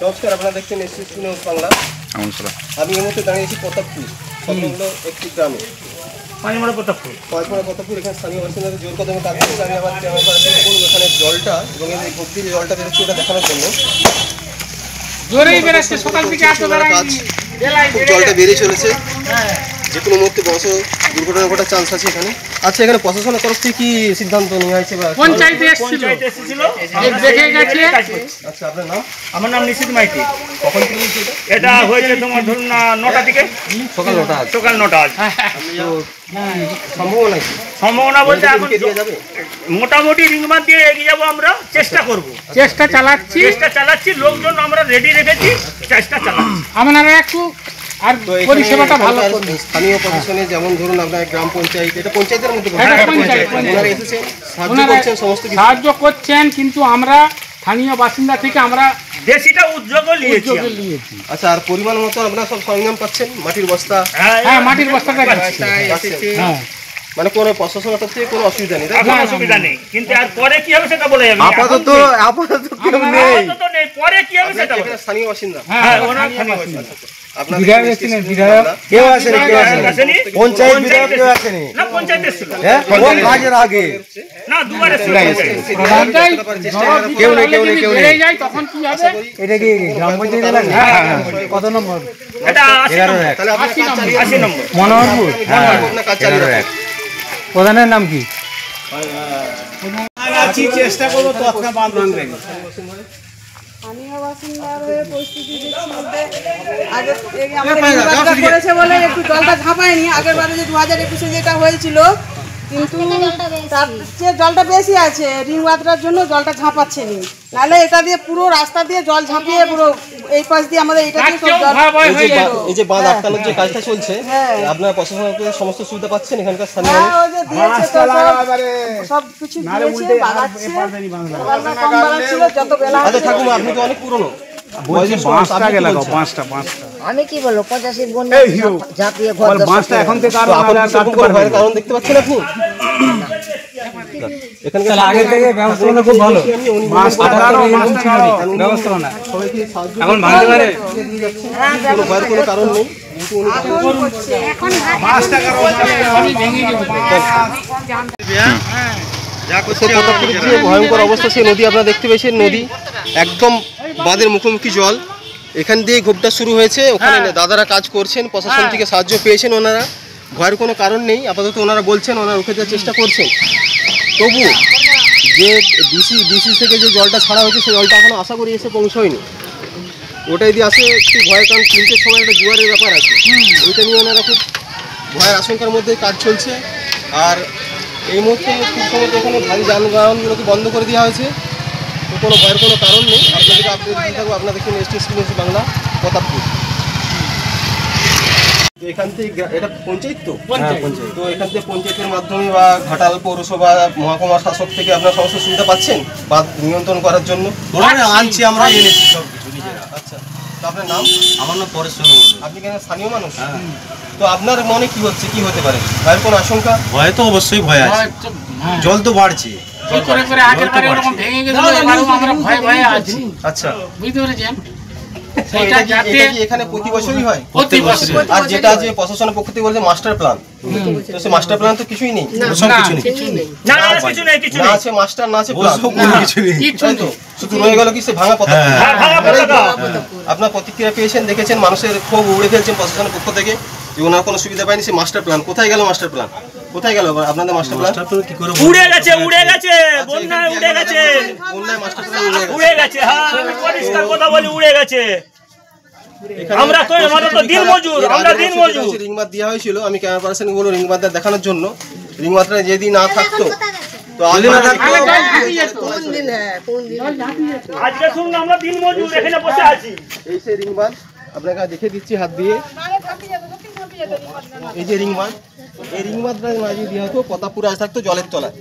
নমস্কার, আপনারা দেখছেন এসএস নিউজ বাংলা। আমি এই মুহূর্তে দাঁড়িয়েছি প্রতাপপুর সংলগ্ন একটি গ্রামে, পাঁচমারা প্রতাপপুর। এখানে স্থানীয় বাসিন্দাদের জোর কদমে কাজ করছে। আমি আবার এখানে জলটা এবং এই গভীর জলটা বেরোচ্ছে ওটা দেখানোর জন্য। জলটা বেরিয়ে চলেছে, যে কোনো মুহূর্তে বড় দুর্ঘটনা ঘটার চান্স আছে এখানে। আচ্ছা, এখানে প্রশাসনের তরফ থেকে কি সিদ্ধান্ত নেওয়া হয়েছে? পঞ্চায়েতে এসেছিল, দেখে গেছে। আচ্ছা, আপনার নাম? আমার নাম নিশিত মাইতি। কখন থেকে এটা হয়েছে তোমার ধরুন 9টা থেকে, সকাল 9টা। সকাল 9টা। সম্ভাবনা বলতে এখন মোটামুটি রিংমার দিয়ে এগিয়ে যাবো, আমরা চেষ্টা করব, চেষ্টা চালাচ্ছি। লোকজন আমরা রেডি রেখেছি, চেষ্টা চালাচ্ছি। আপনারা একটু আর পরিষেবাটা ভালো করুন। স্থানীয় প্রশাসনে যেমন ধরুন আপনার গ্রাম পঞ্চায়েত, এটা পঞ্চায়েতের মধ্যে সাহায্য করছেন, কিন্তু আমরা স্থানীয় বাসিন্দা থেকে আমরা দেশিটা উদ্যোগ নিয়েছি। আচ্ছা, আর পরিমাণ মতো আপনারা সব সরঞ্জাম পাচ্ছেন? মাটির বস্তা? হ্যাঁ, মাটির বস্তাটা মানে কোনো প্রশাসনের তরফ থেকে কোনো অসুবিধা নেই? কোনো অসুবিধা নেই, কিন্তু আর পরে কি হবে সেটা বলে যাবে। আপাতত কেউ নেই, পরে কি হবে সেটা স্থানীয় বাসিন্দা। হ্যাঁ, ওনার স্থানীয় বাসিন্দা। কত নম্বর? মনোহরপুর। প্রধানের নাম কি? চেষ্টা করবো তৎক্ষণাৎ বাঁধন রেখে। স্থানীয় বাসিন্দার পরিস্থিতি করেছে বলে একটু জলটা ঝাঁপায়নি। আগের বারে যে 2021-এ যেটা হয়েছিল, কিন্তু তার যে জলটা বেশি আছে, রিং বাঁধটার জন্য জলটা ঝাঁপাচ্ছে নি। নাহলে এটা দিয়ে পুরো রাস্তা দিয়ে জল ঝাঁপিয়ে পুরো এই পাশ দিয়ে আমাদের এটা দিয়ে সব জল। এই যে বাঁধ আটকানোর যে কাজটা চলছে, আপনারা প্রশাসনের সমস্ত সুবিধা পাচ্ছেন এখানকার স্থানীয়? সব কিছু দিয়েছে, বাগাচ্ছে। যত বেলা আচ্ছা ঠাকুমা, আপনি তো অনেক পুরনো, আমি কি বলবো 85 বন্যা ঝাঁপিয়ে ঘর এখন থেকে কারণ দেখতে পাচ্ছেন আপনি? এখানকার আগে থেকে ব্যবস্থাপনা খুব ভালো, ব্যবস্থাপনা সবাইকে এখন ভাঙতে পারে, কোনো কারণ নেই। প্রতাপপুরের যে ভয়ঙ্কর অবস্থা, সেই নদী আপনারা দেখতে পেয়েছেন। নদী একদম বাঁধের মুখোমুখি জল, এখান দিয়ে ঘোপটা শুরু হয়েছে। ওখানে দাদারা কাজ করছেন, প্রশাসন থেকে সাহায্য পেয়েছেন ওনারা, ভয়ের কোনো কারণ নেই। আপাতত ওনারা বলছেন ওনারা রুখে দেওয়ার চেষ্টা করছেন। তবু যে ডিসি থেকে যে জলটা ছাড়া হয়েছে, সেই জলটা এখনও আশা করি এসে পৌঁছয়নি। ওটাই দিয়ে আসে একটু ভয়, কারণ 3টের সময় একটা জোয়ারের ব্যাপার আছে, ওইটা নিয়ে ওনারা খুব ভয়ের আশঙ্কার মধ্যে কাজ চলছে। আর এই মুহূর্তে খুব সময় এখানে ভারী যানবাহনগুলোকে বন্ধ করে দেওয়া হয়েছে, তো কোনো ভয়ের কোনো কারণ নেই। আপনাদেরকে আপডেট দিতে থাকবো। আপনারা দেখুন এসএস নিউজ বাংলা, প্রতাপপুর। তো এখান থেকে এটা পঞ্চায়েত, তো তো এখান থেকে পঞ্চায়েতের মাধ্যমে বা ঘাটাল পৌরসভা মহকুমা শাসক থেকে আপনারা সমস্ত সুবিধা পাচ্ছেন বাঁধ নিয়ন্ত্রণ করার জন্য? আনছি আমরা, এনেছি সব কিছু নিজেরা। আচ্ছা, তো আপনার নাম? আমার নাম পরেশ্বর। আপনি কেন স্থানীয় মানুষ? তো আপনার মনে কি হচ্ছে, কি হতে পারে? ভয়ের কোনো আশঙ্কা? ভয় তো অবশ্যই ভয় আছে, জল তো বাড়ছে। আচ্ছা, বুঝতে পেরেছেন? এখানে প্রতি বছরই হয়? আর যেটা যে প্রশাসনের পক্ষ থেকে বলছে মাস্টার প্ল্যান, তো সেই মাস্টার প্ল্যান তো কিছুই নেই, না আছে মাস্টার, না আছে প্ল্যান, তো শুধু রয়ে গেল কি সে ভাঙা পথা। আপনার প্রতিক্রিয়া পেয়েছেন, দেখেছেন, মানুষের ক্ষোভ উড়ে ফেলছেন প্রশাসনের পক্ষ থেকে যে ওনার কোনো সুবিধা পায়নি। সে মাস্টার প্ল্যান কোথায় গেল? মাস্টার প্ল্যান কোথায় গেল আপনাদের? মাস্টার প্ল্যান উড়ে গেছে, বন্যায় উড়ে গেছে, বন্যায় মাস্টার প্ল্যান উড়ে গেছে। হ্যাঁ, আমি পরিষ্কার কথা বলি, উড়ে গেছে। আমরা তো আমাদের তো দিন মজুর, আমরা দিন মজুর। রিং বাঁধ দেওয়া হয়েছিল, আমি ক্যামেরা পার্সনকে বলবো রিং বাঁধ দেখানোর জন্য। রিং বাঁধটা যদি না থাকতো, তো আজকে শুনুন আমরা দিন মজুর এখানে বসে আছি। এই সে রিং বাঁধ, আপনাকে দেখে দিচ্ছি হাত দিয়ে। এই যে রিং বাঁধ, এই রিং বাঁধটা মাঝে দিয়ে হতো, প্রতাপপুর আজ থাকতো জলের তলায়।